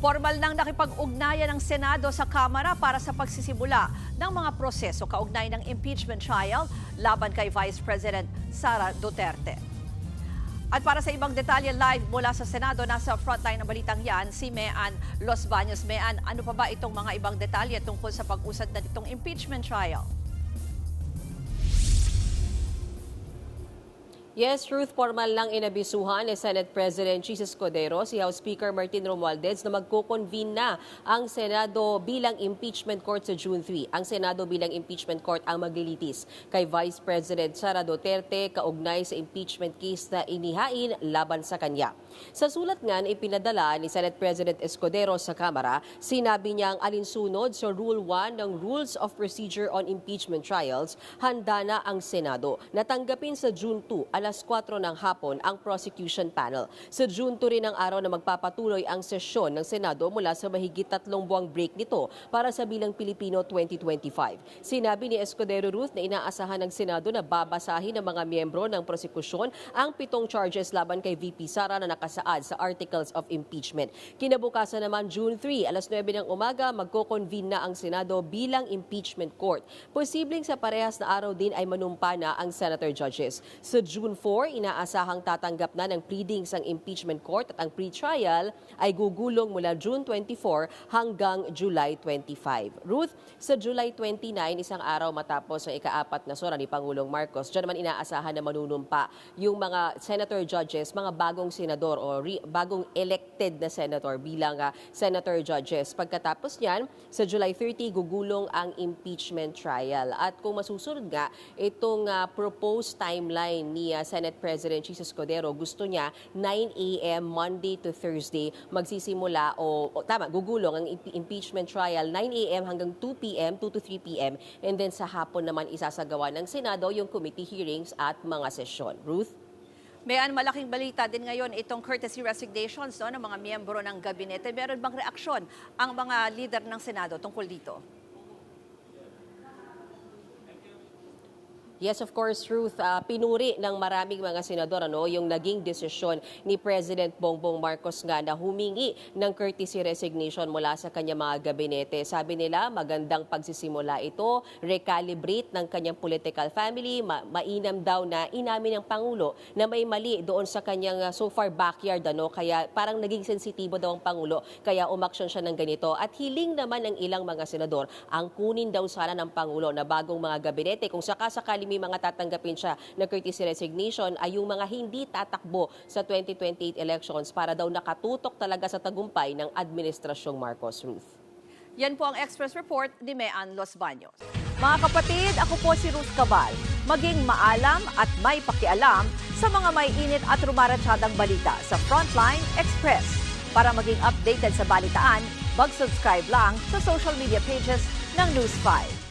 Formal nang nakipag-ugnayan ng Senado sa Kamara para sa pagsisimula ng mga proseso kaugnay ng impeachment trial laban kay Vice President Sara Duterte. At para sa ibang detalye live mula sa Senado, nasa frontline ng balitang yan, si Mean Los Baños. Mean, ano pa ba itong mga ibang detalye tungkol sa pag-usad na itong impeachment trial? Yes, Ruth, formal lang inabisuhan ni Senate President Chis Escudero si House Speaker Martin Romualdez na magko-convene na ang Senado bilang impeachment court sa June 3. Ang Senado bilang impeachment court ang maglilitis kay Vice President Sara Duterte kaugnay sa impeachment case na inihain laban sa kanya. Sa sulat nga na ipinadala ni Senate President Escudero sa Kamara, sinabi niya ang alinsunod sa Rule 1 ng Rules of Procedure on Impeachment Trials, handa na ang Senado. Natanggapin sa June 2, alas 4 ng hapon ang prosecution panel. Sa June 2 rin ang araw na magpapatuloy ang sesyon ng Senado mula sa mahigit 3 buwang break nito para sa Bilang Pilipino 2025. Sinabi ni Escudero Ruth na inaasahan ng Senado na babasahin ng mga miyembro ng prosekusyon ang 7 charges laban kay VP Sara na nakasaad sa Articles of Impeachment. Kinabukasan naman June 3, alas 9 ng umaga, magko-convene na ang Senado bilang impeachment court. Posibleng sa parehas na araw din ay manumpa na ang senator judges. Sa June 4, inaasahang tatanggap na ng pleadings ang impeachment court at ang pre-trial ay gugulong mula June 24 hanggang July 25. Ruth, sa July 29, isang araw matapos ang ika-4 na sora ni Pangulong Marcos, diyan naman inaasahan na manunumpa yung mga senator judges, mga bagong senador o bagong elected na senator bilang senator judges. Pagkatapos niyan, sa July 30, gugulong ang impeachment trial. At kung masusunod nga, itong proposed timeline ni Senate President Chis Escudero, gusto niya 9 a.m. Monday to Thursday magsisimula gugulong ang impeachment trial 9 a.m. hanggang 2 p.m., 2 to 3 p.m. and then sa hapon naman isasagawa ng Senado yung committee hearings at mga sesyon. Ruth? Mean, malaking balita din ngayon itong courtesy resignations ng mga miyembro ng gabinete. Meron bang reaksyon ang mga leader ng Senado tungkol dito? Yes, of course, Ruth. Pinuri ng maraming mga senador yung naging desisyon ni President Bongbong Marcos nga na humingi ng courtesy resignation mula sa kanyang mga gabinete. Sabi nila, magandang pagsisimula ito, recalibrate ng kanyang political family, mainam daw na inamin ng Pangulo na may mali doon sa kanyang so far backyard. Kaya parang naging sensitibo daw ang Pangulo, kaya umaksyon siya ng ganito. At hiling naman ng ilang mga senador, ang kunin daw sana ng Pangulo na bagong mga gabinete kung sakasakali may mga tatanggapin siya na courtesy resignation ay yung mga hindi tatakbo sa 2028 elections para daw nakatutok talaga sa tagumpay ng Administrasyong Marcos. Ruth. Yan po ang Express Report ni Mean Los Baños. Mga kapatid, ako po si Ruth Cabal. Maging maalam at may pakialam sa mga may init at rumaratsyadang balita sa Frontline Express. Para maging updated sa balitaan, mag-subscribe lang sa social media pages ng News 5.